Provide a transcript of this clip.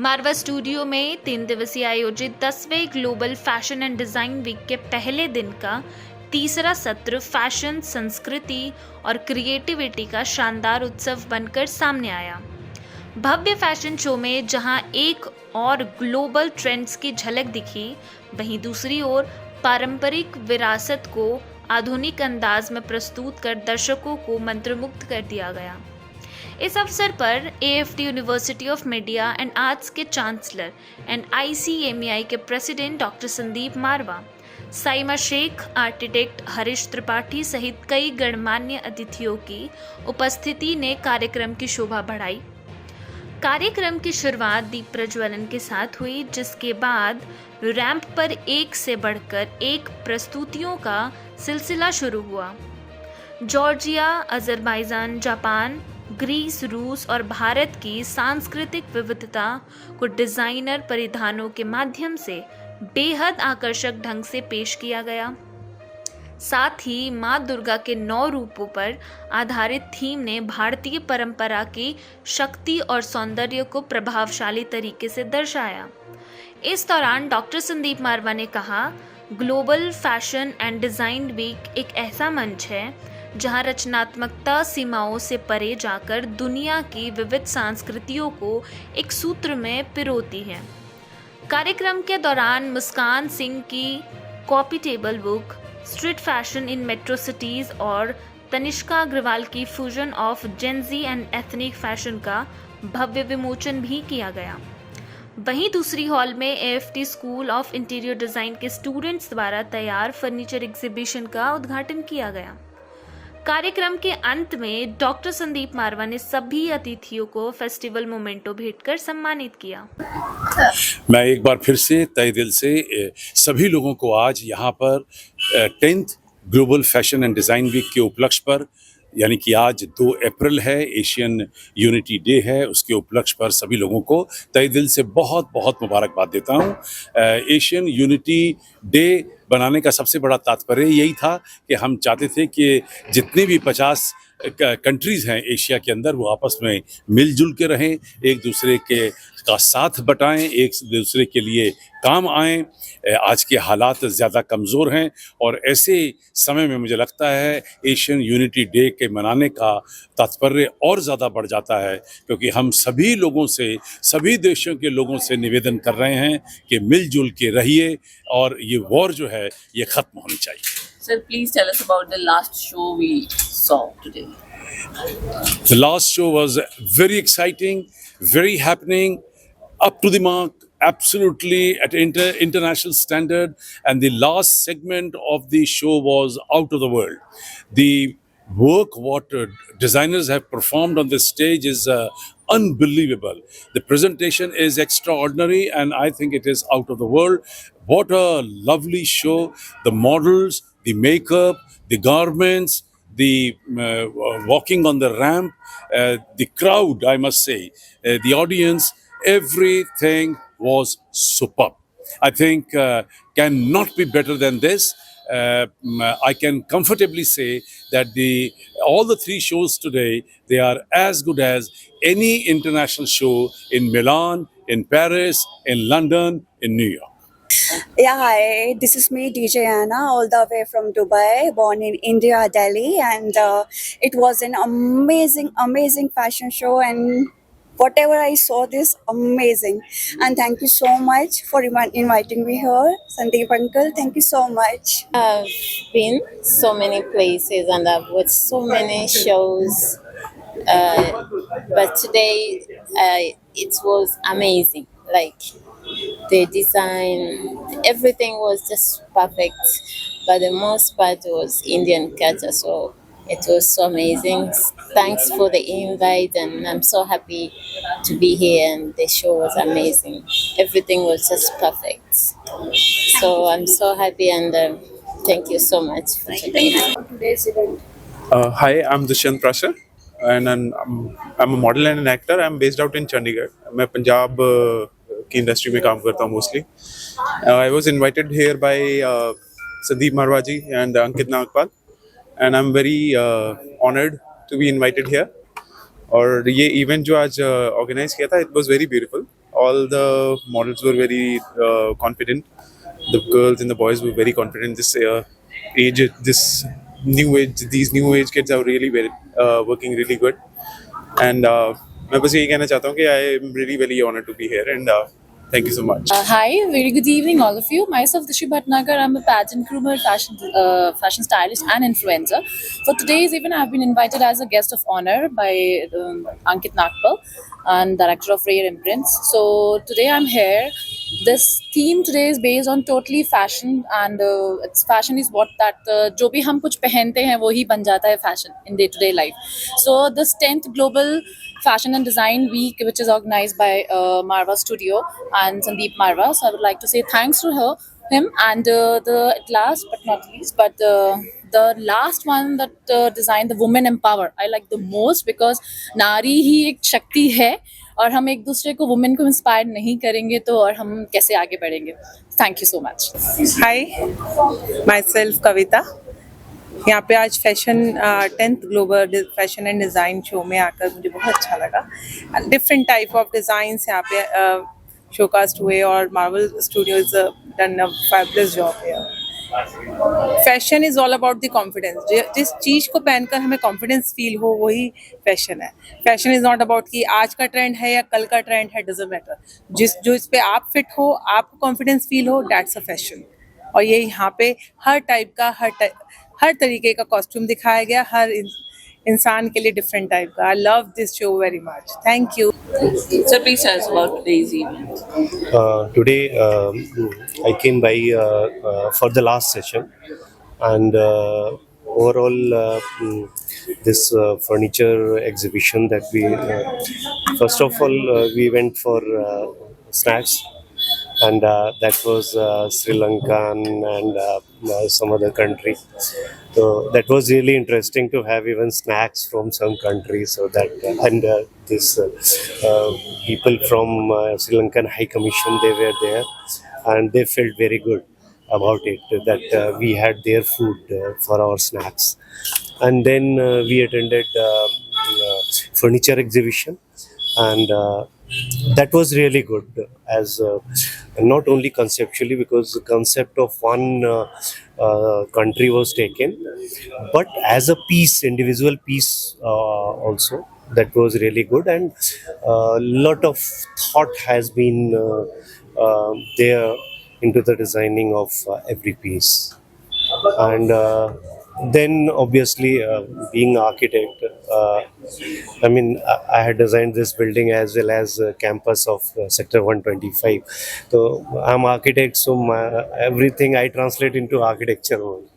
मारवा studio में 3 दिवसीय आयोजित 10वें global fashion and design week के पहले दिन का तीसरा सत्र फैशन, संस्कृति और क्रिएटिविटी का शानदार उत्सव बनकर सामने आया। भव्य फैशन शो में जहां एक और ग्लोबल ट्रेंड्स की झलक दिखी, वहीं दूसरी ओर पारंपरिक विरासत को आधुनिक अंदाज में प्रस्तुत कर दर्शकों को मंत्रमुग्ध कर दिया गया। इस अवसर पर AFT university of media and arts के चांसलर एंड आईसीएमईआई के प्रेसिडेंट डॉक्टर संदीप मारवा, साइमा शेख, आर्किटेक्ट हरीश त्रिपाठी सहित कई गणमान्य अतिथियों की उपस्थिति ने कार्यक्रम की शोभा बढ़ाई। कार्यक्रम की शुरुआत दीप प्रज्वलन के साथ हुई, जिसके बाद रैंप पर एक से बढ़कर एक प्रस्तुतियों का सिलसिला शुरू हुआ। जॉर्जिया, अजरबैजान, जापान, ग्रीस, रूस और भारत की सांस्कृतिक विविधता को डिजाइनर परिधानों के माध्यम से बेहद आकर्षक ढंग से पेश किया गया। साथ ही माँ दुर्गा के 9 रूपों पर आधारित थीम ने भारतीय परंपरा की शक्ति और सौंदर्य को प्रभावशाली तरीके से दर्शाया। इस दौरान डॉक्टर संदीप मारवा ने कहा, global fashion and design week एक ऐसा मंच है जहां रचनात्मकता सीमाओं से परे जाकर दुनिया की विविध संस्कृतियों को एक सूत्र में पिरोती है। कार्यक्रम के दौरान मुस्कान सिंह की copy table book, street fashion इन मेट्रो सिटीज और तनिष्का अग्रवाल की fusion of Gen Z and ethnic fashion का भव्य विमोचन भी किया गया। वहीं दूसरी हॉल में AFT school of interior design के स्टूडेंट्स द्वारा तैयार फर्नीचर एग्जीबिशन का उद्घाटन किया गया। कार्यक्रम के अंत में डॉक्टर संदीप मारवा ने सभी अतिथियों को फेस्टिवल मोमेंटो भेंटकर सम्मानित किया। मैं एक बार फिर से तहे दिल से सभी लोगों को आज यहाँ पर 10th global fashion and design week के उपलक्ष्य पर, यानी कि आज 2 अप्रैल है, एशियन यूनिटी डे है, उसके उपलक्ष्य पर सभी लोगों को तहे दिल से बहुत बहुत मुबारकबाद देता हूँ। एशियन यूनिटी डे बनाने का सबसे बड़ा तात्पर्य यही था कि हम चाहते थे कि जितने भी 50 कंट्रीज़ हैं एशिया के अंदर, वो आपस में मिलजुल के रहें, एक दूसरे के का साथ बटाएं, एक दूसरे के लिए काम आएं। आज के हालात ज़्यादा कमज़ोर हैं और ऐसे समय में मुझे लगता है एशियन यूनिटी डे के मनाने का तात्पर्य और ज़्यादा बढ़ जाता है, क्योंकि हम सभी लोगों से, सभी देशों के लोगों से निवेदन कर रहे हैं कि मिलजुल के रहिए और ये वॉर जो है ये ख़त्म होनी चाहिए। Sir, please tell us about the last show we saw today. The last show was very exciting, very happening, up to the mark, absolutely at international standard, and the last segment of the show was out of the world. The work what designers have performed on this stage is unbelievable. The presentation is extraordinary and I think it is out of the world. What a lovely show. The models, the makeup, the garments, the walking on the ramp, the crowd, I must say, the audience, everything was superb. I think cannot be better than this. I can comfortably say that all the 3 shows today, they are as good as any international show in Milan, in Paris, in London, in New York. Yeah, hi, this is me, DJ Anna, all the way from Dubai, born in India, Delhi, and it was an amazing fashion show, and whatever I saw, this amazing. And thank you so much for inviting me here, Sandeep uncle. Thank you so much. I've been so many places and I've watched so many shows, but today it was amazing. Like the design, everything was just perfect. But the most part was Indian culture, so it was so amazing. Thanks for the invite, and I'm so happy to be here. And the show was amazing. Everything was just perfect. So I'm so happy, and thank you so much for today. Today's event. Hi, I'm Dushyant Prasher, and I'm a model and an actor. I'm based out in Chandigarh. मैं पंजाब की industry में काम करता हूँ mostly. I was invited here by Sandeep Marwa ji and Ankit Nagpal, and I'm very honored to be invited here. और ये event जो आज ऑर्गेनाइज किया था, it was very beautiful. All the models were very confident. The girls and the boys were very confident. This age, this new age, these new age kids are really very working really good. And मैं बस यही कहना चाहता हूँ कि I am really very honored to be here and thank you so much. Hi, very good evening, all of you. Myself, Dishi Bhatnagar. I'm a pageant groomer, fashion stylist, and influencer. For today's event, I've been invited as a guest of honor by Ankit Nagpal, and director of Rare Imprints. So today I'm here. This theme today is based on totally fashion, and it's fashion is what that जो भी हम कुछ पहनते हैं वो ही बन जाता है fashion in day-to-day life. So this 10th global Fashion and Design Week, which is organized by Marva Studio and Sandeep Marva. So I would like to say thanks to him, and last but not least, but the last one that designed the women empower. I like the most because नारी ही एक शक्ति है, और हम एक दूसरे को women को इंस्पायर नहीं करेंगे तो और हम कैसे आगे बढ़ेंगे. Thank you so much. Hi, myself Kavita. यहाँ पे आज fashion 10th global fashion and design show में आकर मुझे बहुत अच्छा लगा. डिफरेंट टाइप ऑफ डिज़ाइंस यहाँ पे शोकास्ट हुए और Marvel studios done a fabulous job है. Fashion is all about the confidence. जिस चीज़ को पहनकर हमें कॉन्फिडेंस फील हो वही फैशन है. फैशन इज़ नॉट अबाउट कि आज का ट्रेंड है या कल का ट्रेंड है, डजंट मैटर. इस पे आप फिट हो, आपको कॉन्फिडेंस फील हो, दैट्स अ फैशन. और ये यहाँ पे हर टाइप का हर तरीके का कॉस्ट्यूम दिखाया गया, हर इंसान के लिए डिफरेंट टाइप का. I love this show very much. Thank you. So please tell us about today's event. Today I came by for the last session, and overall this furniture exhibition that we first of all we went for snacks, and that was Sri Lankan and some other country. So that was really interesting to have even snacks from some countries. So that and this people from Sri Lankan High Commission, they were there, and they felt very good about it that we had their food for our snacks. And then we attended furniture exhibition, and that was really good as not only conceptually, because the concept of one country was taken, but as a piece, individual piece also. That was really good, and a lot of thought has been there into the designing of every piece. And then obviously being architect, I mean I had designed this building as well as campus of sector 125. So I'm architect, so everything I translate into architecture only.